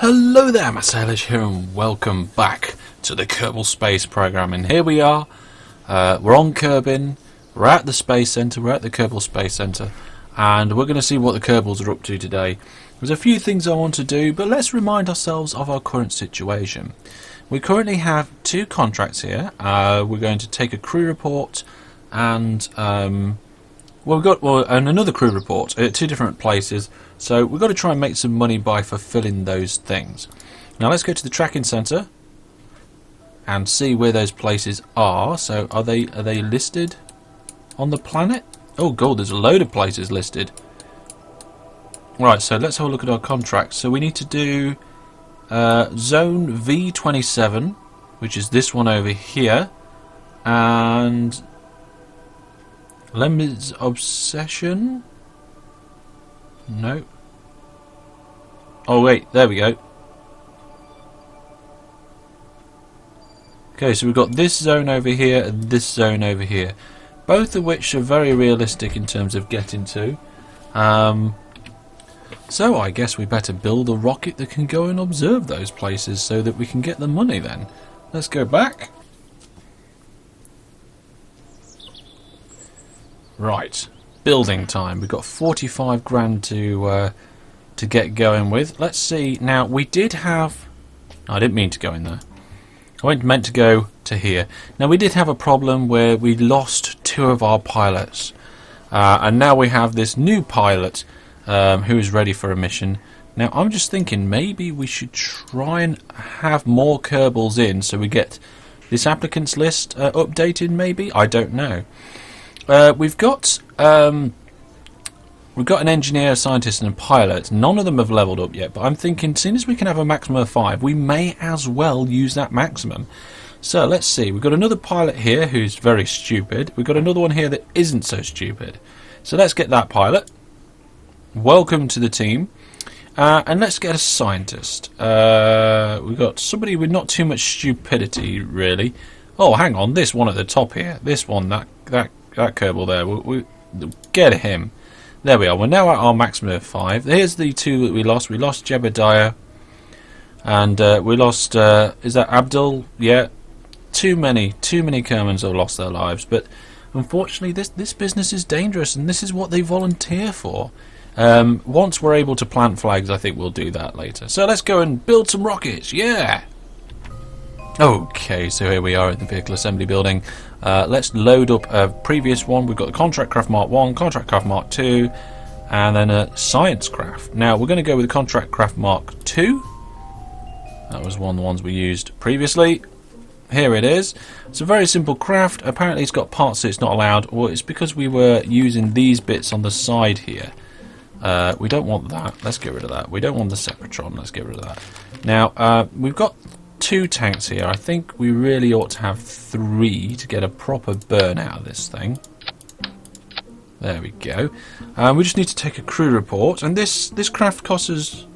Hello there, Master Hellish here, and welcome back to the Kerbal Space Program. And here we are, we're on Kerbin, we're at the Space Centre, we're at the Kerbal Space Centre, and we're going to see what the Kerbals are up to today. There's a few things I want to do, but let's remind ourselves of our current situation. We currently have two contracts here. We're going to take a crew report and we've got another crew report at two different places, so we've got to try and make some money by fulfilling those things. Now let's go to the tracking centre and see where those places are. So are they listed on the planet? Oh god, there's a load of places listed. Right, so let's have a look at our contracts. So we need to do zone V27, which is this one over here, and Lem's Obsession? No. Oh wait, there we go. Okay, so we've got this zone over here and this zone over here, both of which are very realistic in terms of getting to. So I guess we better build a rocket that can go and observe those places so that we can get the money then. Let's go back. Right, building time. We've got 45 grand to get going with. Let's see. Now we did have. I didn't mean to go in there. I meant to go to here. Now we did have a problem where we lost two of our pilots, and now we have this new pilot who is ready for a mission. Now I'm just thinking maybe we should try and have more Kerbals in so we get this applicants list updated. Maybe, I don't know. We've got an engineer, a scientist, and a pilot. None of them have leveled up yet, but I'm thinking, seeing as we can have a maximum of 5, we may as well use that maximum. So let's see. We've got another pilot here who's very stupid. We've got another one here that isn't so stupid. So let's get that pilot. Welcome to the team. And let's get a scientist. We've got somebody with not too much stupidity, really. Oh, hang on. This one at the top here. This one, that Kerbal there. We get him. There we are. We're now at our maximum of 5. Here's the two that we lost. We lost Jebediah, and we lost. Is that Abdul? Yeah. Too many Kermans have lost their lives. But unfortunately, this business is dangerous, and this is what they volunteer for. Once we're able to plant flags, I think we'll do that later. So let's go and build some rockets. Yeah. Okay, so here we are at the vehicle assembly building. Let's load up a previous one. We've got the Contract Craft Mark 1, Contract Craft Mark 2, and then a Science Craft. Now, we're going to go with the Contract Craft Mark 2. That was one of the ones we used previously. Here it is. It's a very simple craft. Apparently, it's got parts that it's not allowed. Well, it's because we were using these bits on the side here. We don't want that. Let's get rid of that. We don't want the Sepratron. Let's get rid of that. Now, we've got 2 tanks here. I think we really ought to have 3 to get a proper burn out of this thing. There we go. We just need to take a crew report, and this craft costs us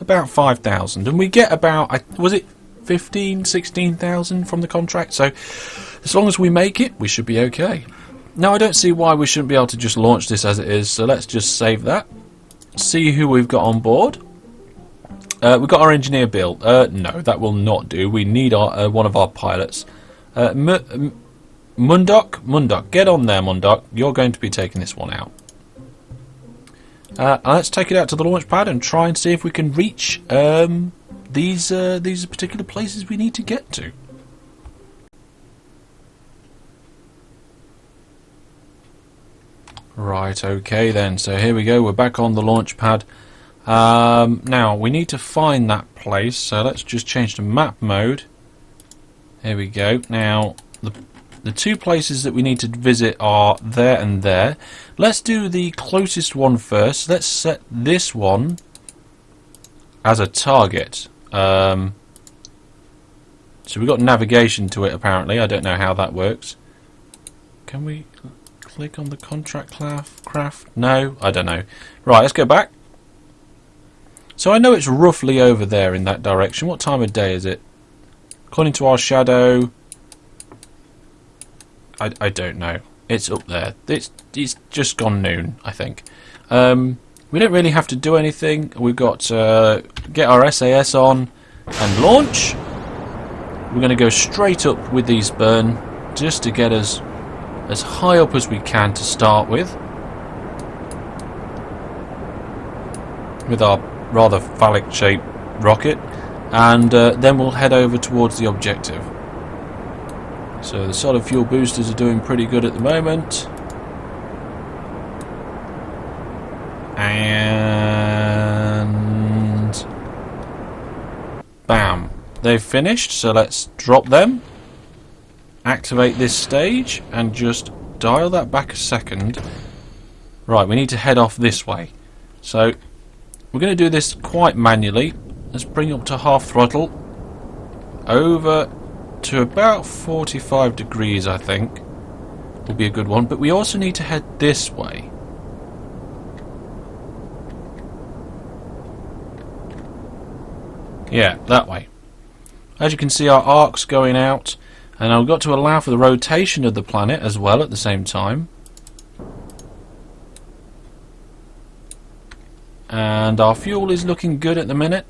about 5,000, and we get about, was it 16,000 from the contract? So as long as we make it, we should be okay. Now I don't see why we shouldn't be able to just launch this as it is, so let's just save that. See who we've got on board. We've got our engineer Bill. No, that will not do. We need one of our pilots. Mundok, get on there, Mundok. You're going to be taking this one out. Let's take it out to the launch pad and try and see if we can reach these particular places we need to get to. Right, okay then. So here we go. We're back on the launch pad. Now we need to find that place, so let's just change to map mode. Here we go. Now the 2 places that we need to visit are there and there. Let's do the closest one first. Let's set this one as a target. So we've got navigation to it apparently. I don't know how that works. Can we click on the contract craft? No, I don't know. Right, let's go back. So I know it's roughly over there in that direction. What time of day is it? According to our shadow, I don't know. It's up there. It's just gone noon, I think. we don't really have to do anything. We've got to get our SAS on and launch. We're going to go straight up with these burn just to get us as high up as we can to start with our rather phallic shaped rocket, and then we'll head over towards the objective. So the solid fuel boosters are doing pretty good at the moment, and bam, they've finished. So let's drop them, activate this stage, and just dial that back a second. Right, we need to head off this way. So we're going to do this quite manually. Let's bring up to half throttle, over to about 45 degrees, I think will be a good one. But we also need to head this way. Yeah, that way. As you can see, our arc's going out, and I've got to allow for the rotation of the planet as well at the same time. And our fuel is looking good at the minute.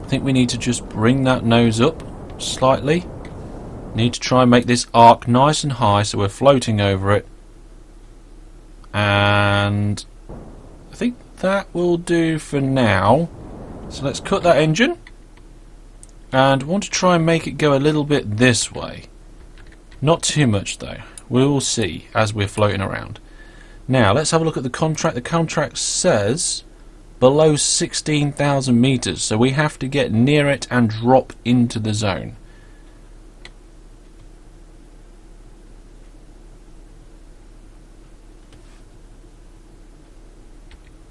I think we need to just bring that nose up slightly. Need to try and make this arc nice and high so we're floating over it. And I think that will do for now. So let's cut that engine. And I want to try and make it go a little bit this way. Not too much though. We'll see as we're floating around. Now let's have a look at the contract. The contract says below 16,000 meters, so we have to get near it and drop into the zone.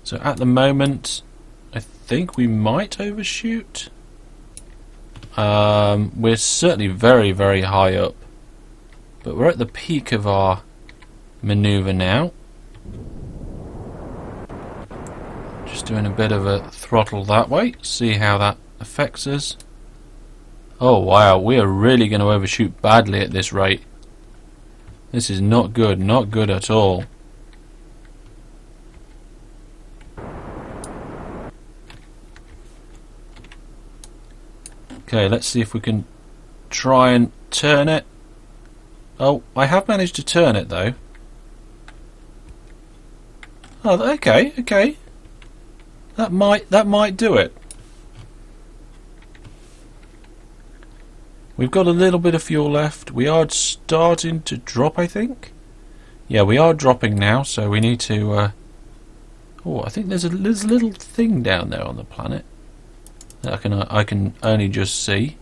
So at the moment, I think we might overshoot. We're certainly very, very high up. But we're at the peak of our maneuver now. Just doing a bit of a throttle that way. See how that affects us. Oh wow, we are really going to overshoot badly at this rate. This is not good, not good at all. Okay, let's see if we can try and turn it. Oh, I have managed to turn it though. Oh, okay, okay. That might do it. We've got a little bit of fuel left. We are starting to drop, I think. Yeah, we are dropping now, so we need to. Oh, I think there's a little thing down there on the planet that I can only just see.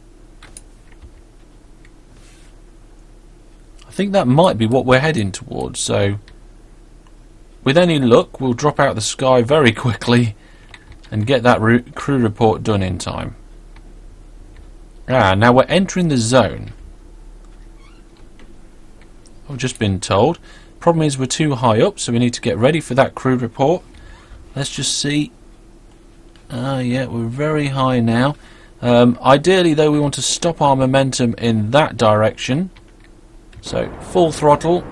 I think that might be what we're heading towards, so with any luck we'll drop out the sky very quickly and get that crew report done in time. Now we're entering the zone. I've just been told. Problem is we're too high up, so we need to get ready for that crew report. Let's just see. Yeah, we're very high now. Ideally though we want to stop our momentum in that direction. So, full throttle.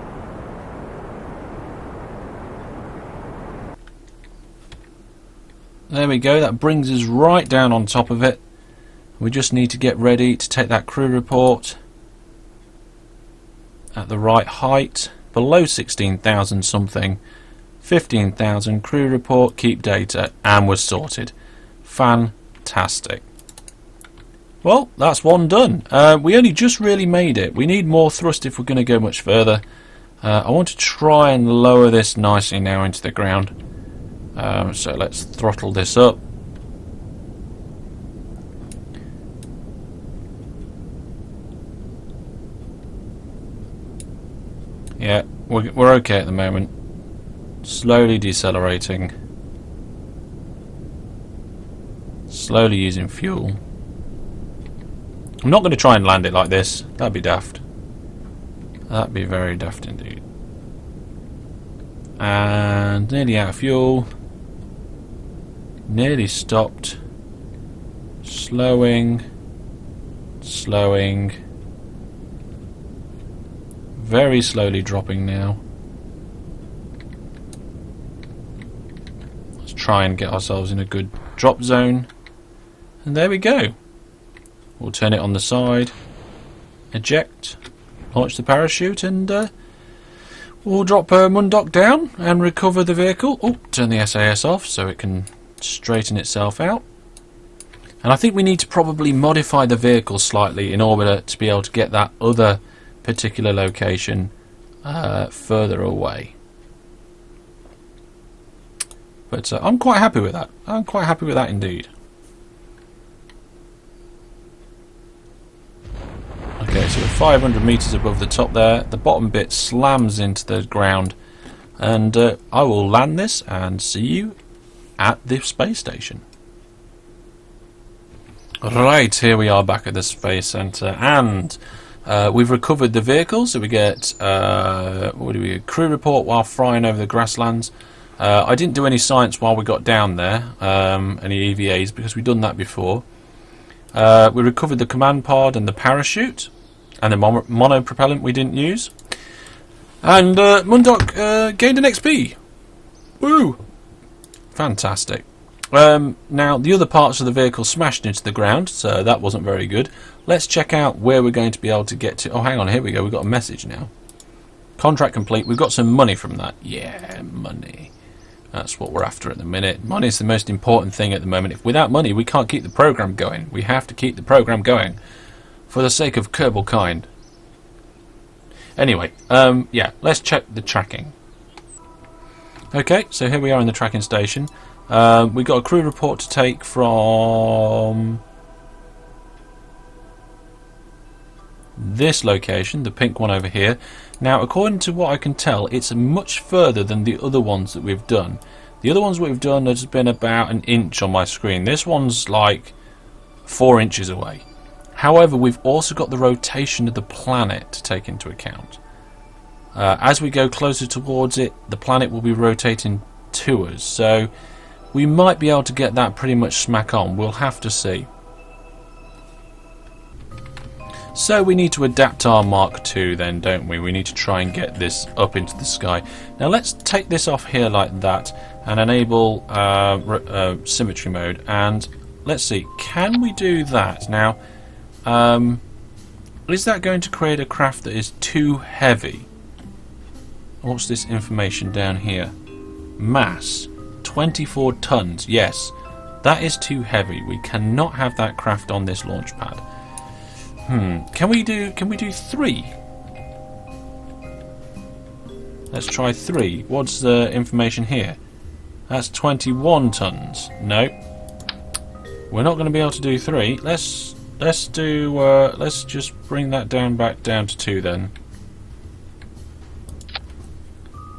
There we go, that brings us right down on top of it. We just need to get ready to take that crew report at the right height, below 16,000 something, 15,000, crew report, keep data, and we're sorted. Fantastic. Well, that's one done. We only just really made it. We need more thrust if we're going to go much further. I want to try and lower this nicely now into the ground. So let's throttle this up. Yeah, we're okay at the moment. Slowly decelerating. Slowly using fuel. I'm not going to try and land it like this. That'd be daft. That'd be very daft indeed. And nearly out of fuel. Nearly stopped. Slowing. Slowing. very slowly dropping now. Let's try and get ourselves in a good drop zone. And there we go. We'll turn it on the side, eject, launch the parachute, and we'll drop Mundok down and recover the vehicle. Oh, turn the SAS off so it can straighten itself out. And I think we need to probably modify the vehicle slightly in order to be able to get that other particular location further away. But I'm quite happy with that. I'm quite happy with that indeed. Okay, so we're 500 meters above the top there. The bottom bit slams into the ground, and I will land this and see you at the space station. Right, here we are back at the space center, and we've recovered the vehicle. So we get crew report while flying over the grasslands. I didn't do any science while we got down there, any EVAs, because we've done that before. We recovered the command pod and the parachute, and the monopropellant we didn't use. And Mundok gained an XP. Woo! Fantastic. Now, the other parts of the vehicle smashed into the ground, so that wasn't very good. Let's check out where we're going to be able to get to. Oh, hang on, here we go. We've got a message now. Contract complete. We've got some money from that. Yeah, money. That's what we're after at the minute. Money is the most important thing at the moment. If without money, we can't keep the program going. We have to keep the program going for the sake of Kerbal kind. Anyway, yeah, let's check the tracking. Okay, so here we are in the tracking station. We've got a crew report to take from this location, the pink one over here. Now, according to what I can tell, it's much further than the other ones that we've done. The other ones we've done has been about an inch on my screen. This one's like 4 inches away. However, we've also got the rotation of the planet to take into account. As we go closer towards it, the planet will be rotating to us. So we might be able to get that pretty much smack on. We'll have to see. So we need to adapt our Mark II then, don't we? We need to try and get this up into the sky. Now let's take this off here like that and enable symmetry mode. And let's see, can we do that? Now, is that going to create a craft that is too heavy? What's this information down here? Mass, 24 tons. Yes, that is too heavy. We cannot have that craft on this launch pad. Can we do 3? Let's try 3. What's the information here? That's 21 tons. No, we're not going to be able to do 3. Let's do. Let's just bring that back down to 2 then.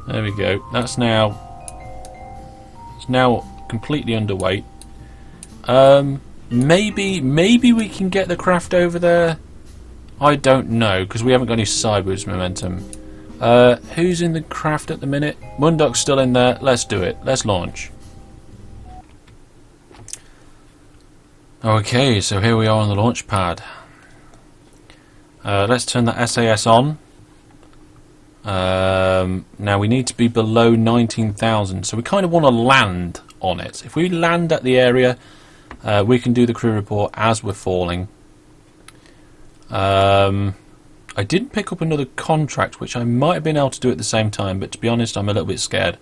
There we go. It's now completely underweight. Maybe we can get the craft over there. I don't know, because we haven't got any sideways momentum. Who's in the craft at the minute? Mundok's still in there. Let's do it. Let's launch. Okay, so here we are on the launch pad. Let's turn that SAS on. Now we need to be below 19,000, so we kind of want to land on it. If we land at the area, we can do the crew report as we're falling. I did pick up another contract, which I might have been able to do at the same time, but to be honest, I'm a little bit scared.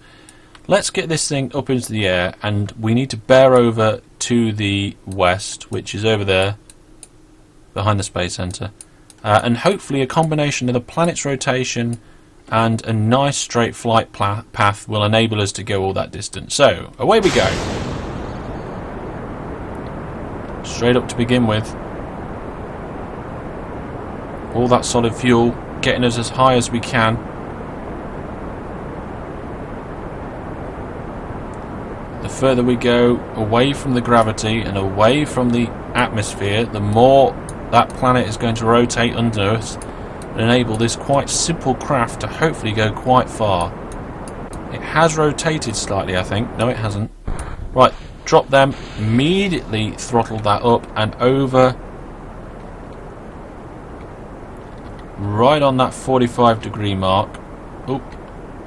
Let's get this thing up into the air, and we need to bear over to the west, which is over there, behind the Space Center. And hopefully a combination of the planet's rotation and a nice straight flight path will enable us to go all that distance. So, away we go. Straight up to begin with. All that solid fuel, getting us as high as we can. The further we go away from the gravity and away from the atmosphere, the more that planet is going to rotate under us and enable this quite simple craft to hopefully go quite far. It has rotated slightly, I think. No, it hasn't. Right, drop them, immediately throttle that up and over. right on that 45-degree mark. Oh,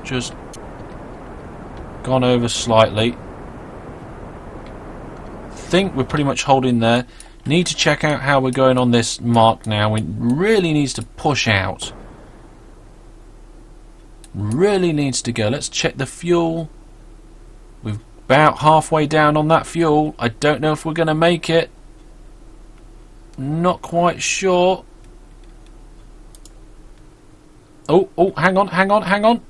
just gone over slightly. Think we're pretty much holding there. Need to check out how we're going on this mark now. We really needs to push out. Really needs to go. Let's check the fuel. We're about halfway down on that fuel. I don't know if we're going to make it. Not quite sure. Oh, hang on.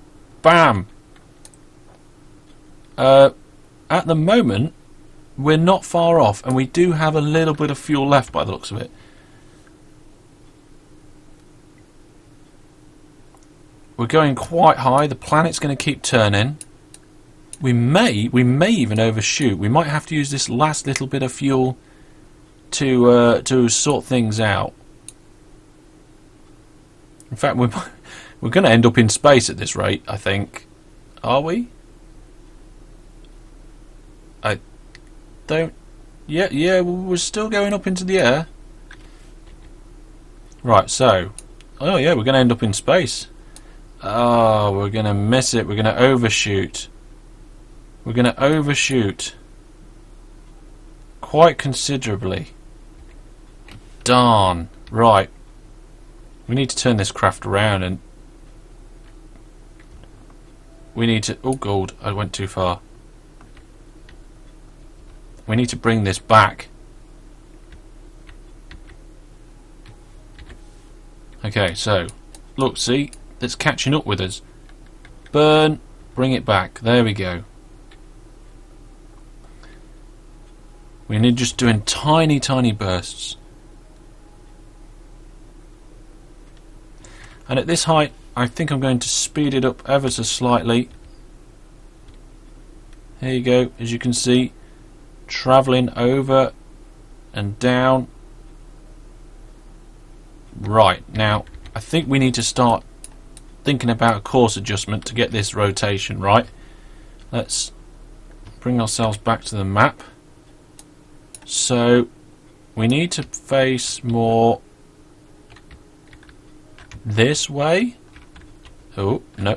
Bam. At the moment, we're not far off, and we do have a little bit of fuel left by the looks of it. We're going quite high. The planet's going to keep turning. We may even overshoot. We might have to use this last little bit of fuel to sort things out. In fact, we're going to end up in space at this rate, I think. Are we? I don't... Yeah, we're still going up into the air. Right, so... Oh yeah, we're going to end up in space. Oh, we're going to miss it. We're going to overshoot. We're going to overshoot. Quite considerably. Darn. Right. We need to turn this craft around and... We need to... Oh, God. I went too far. We need to bring this back. Okay, so... Look, see? It's catching up with us. Burn. Bring it back. There we go. We need just doing tiny, tiny bursts. And at this height, I think I'm going to speed it up ever so slightly. Here you go, as you can see, travelling over and down. Right, now, I think we need to start thinking about a course adjustment to get this rotation right. Let's bring ourselves back to the map. So, we need to face more this way. Oh, no.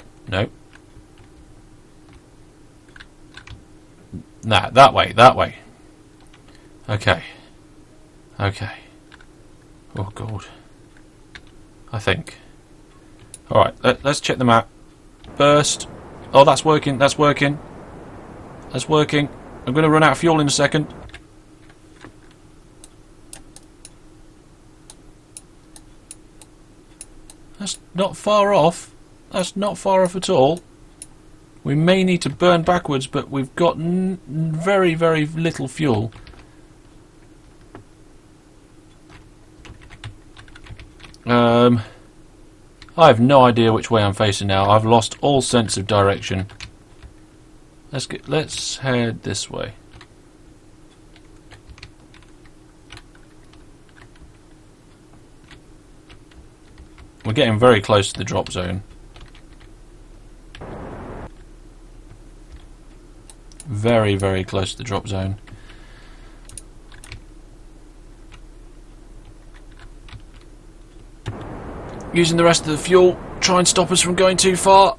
Nah, that way. Okay. Oh, God. I think. Alright, let's check the map. Burst. Oh, that's working. I'm going to run out of fuel in a second. That's not far off. That's not far off at all. We may need to burn backwards, but we've got very, very little fuel. I have no idea which way I'm facing now. I've lost all sense of direction. Let's head this way. We're getting very close to the drop zone. Very, very close to the drop zone. Using the rest of the fuel, try and stop us from going too far.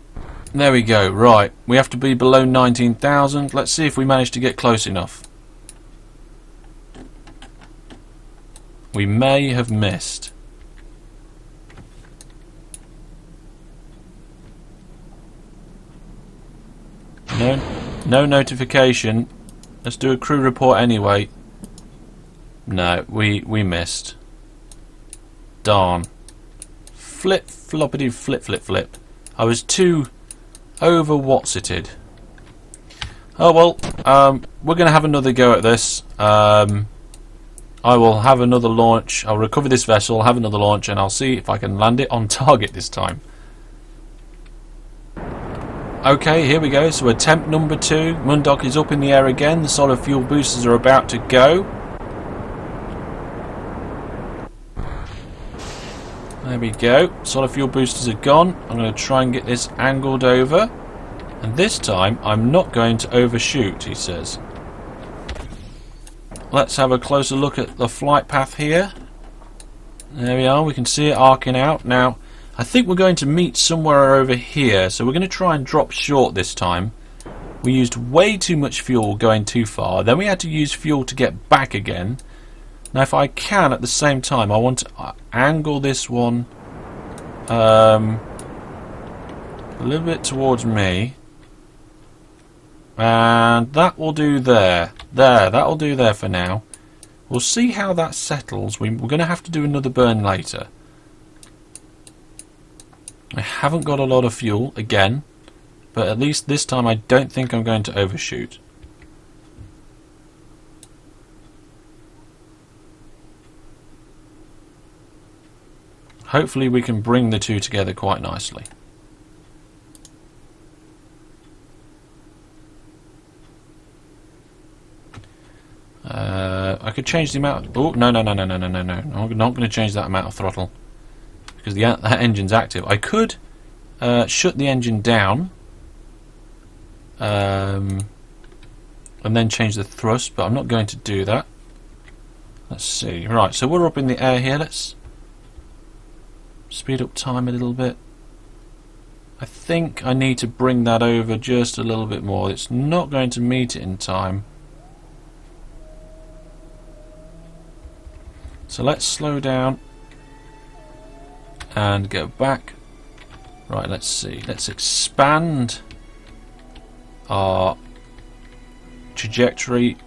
There we go. Right, we have to be below 19,000. Let's see if we manage to get close enough. We may have missed. No notification. Let's do a crew report anyway. No, we missed. Darn. Flip floppity flip. I was too over what's-ited. Oh well, we're going to have another go at this. I will have another launch. I'll recover this vessel, have another launch, and I'll see if I can land it on target this time. Okay, here we go. So attempt number 2. Mundok is up in the air again. The solid fuel boosters are about to go. There we go. Solid fuel boosters are gone. I'm going to try and get this angled over. And this time, I'm not going to overshoot, he says. Let's have a closer look at the flight path here. There we are. We can see it arcing out. Now, I think we're going to meet somewhere over here, so we're going to try and drop short this time. We used way too much fuel going too far, then we had to use fuel to get back again. Now if I can at the same time, I want to angle this one a little bit towards me, and that will do there. That will do there for now. We'll see how that settles. We're going to have to do another burn later. I haven't got a lot of fuel again, but at least this time I don't think I'm going to overshoot. Hopefully we can bring the two together quite nicely. I could change the amount. Oh, no. I'm not going to change that amount of throttle because that engine's active. I could shut the engine down and then change the thrust, but I'm not going to do that. Let's see. Right, so we're up in the air here. Let's speed up time a little bit. I think I need to bring that over just a little bit more. It's not going to meet it in time. So let's slow down and go back. Right, let's see. Let's expand our trajectory.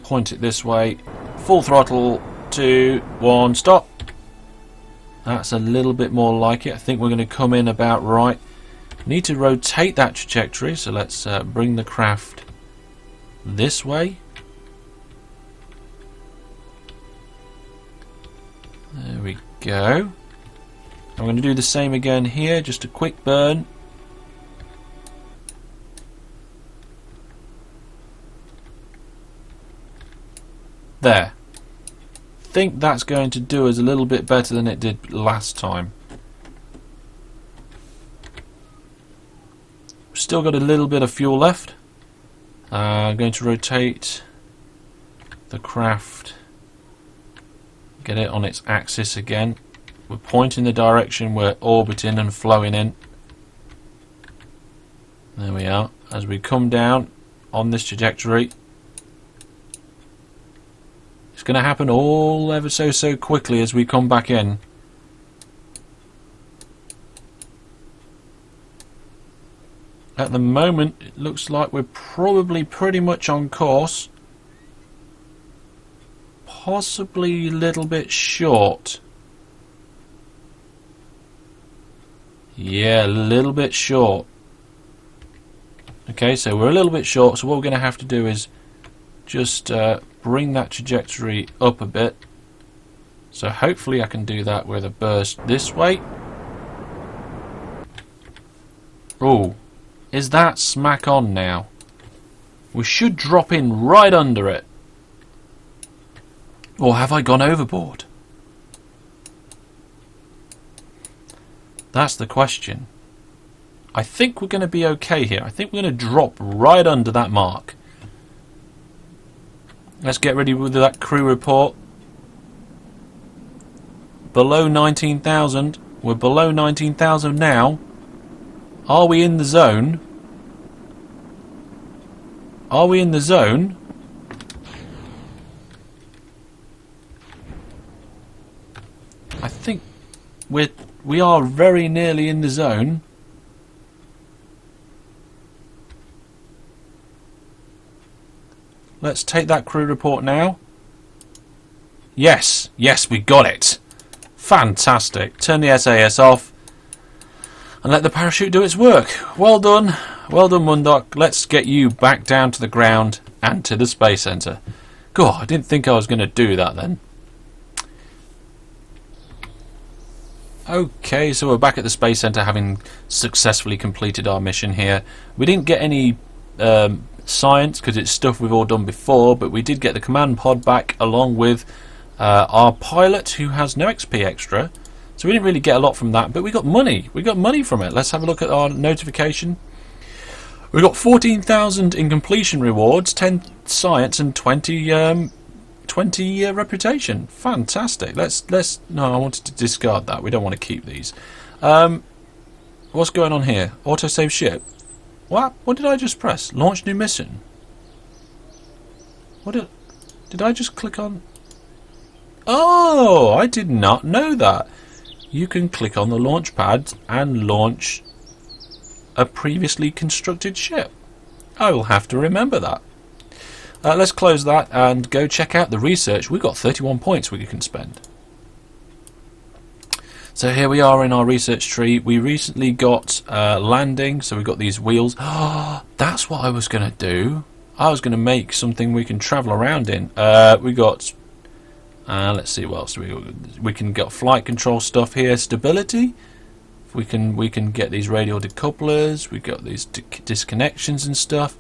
Point it this way. Full throttle. 2, 1, stop. That's a little bit more like it. I think we're going to come in about right. Need to rotate that trajectory, so let's bring the craft this way. There we go. I'm going to do the same again here, just a quick burn. There. Think that's going to do us a little bit better than it did last time. Still got a little bit of fuel left. I'm going to rotate the craft, get it on its axis again. We're pointing the direction we're orbiting and flowing in. There we are. As we come down on this trajectory, it's going to happen all ever so quickly as we come back in. At the moment, it looks like we're probably pretty much on course. Possibly a little bit short. Yeah, a little bit short. Okay, so we're a little bit short, so what we're going to have to do is just bring that trajectory up a bit. So hopefully I can do that with a burst this way. Oh, is that smack on now? We should drop in right under it. Or have I gone overboard? That's the question. I think we're going to be okay here. I think we're going to drop right under that mark. Let's get ready with that crew report. Below 19,000. We're below 19,000 now. Are we in the zone? Are we in the zone? I think we are very nearly in the zone. Let's take that crew report now. Yes, we got it. Fantastic. Turn the SAS off and let the parachute do its work. Well done, Mundok. Let's get you back down to the ground and to the Space Centre. God, I didn't think I was going to do that then. Okay, so we're back at the Space Centre, having successfully completed our mission here. We didn't get any science because it's stuff we've all done before, but we did get the command pod back along with our pilot, who has no XP extra. So we didn't really get a lot from that, but we got money. We got money from it. Let's have a look at our notification. We got 14,000 in completion rewards, 10 science, and 20 20 reputation. Fantastic. Let's. No, I wanted to discard that. We don't want to keep these. What's going on here? Autosave ship. What? What did I just press? Launch new mission. What did I just click on? Oh, I did not know that. You can click on the launch pad and launch a previously constructed ship. I will have to remember that. Let's close that and go check out the research. We've got 31 points we can spend. So here we are in our research tree. We recently got landing, so we've got these wheels. Oh, that's what I was going to do. I was going to make something we can travel around in. We got... let's see what else we can get. Flight control stuff here. Stability. We can get these radial decouplers. We got these disconnections and stuff.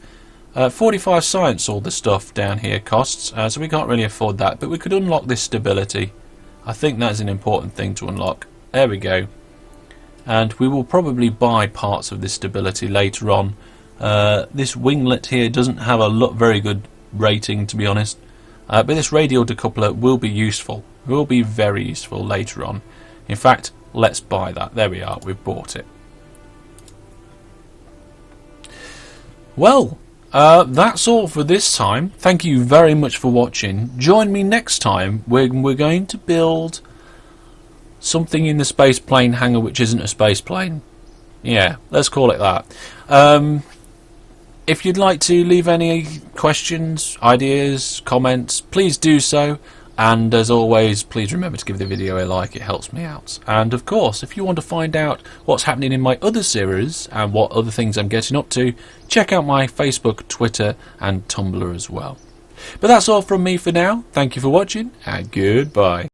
45 science. All the stuff down here costs. So we can't really afford that. But we could unlock this stability. I think that's an important thing to unlock. There we go. And we will probably buy parts of this stability later on. This winglet here doesn't have a very good rating, to be honest. But this radial decoupler will be useful. Will be very useful later on. In fact, let's buy that. There we are. We've bought it. Well, that's all for this time. Thank you very much for watching. Join me next time when we're going to build something in the space plane hangar which isn't a space plane. Yeah, let's call it that. If you'd like to leave any questions, ideas, comments, please do so. And as always, please remember to give the video a like, it helps me out. And of course, if you want to find out what's happening in my other series and what other things I'm getting up to, check out my Facebook, Twitter and Tumblr as well. But that's all from me for now. Thank you for watching and goodbye.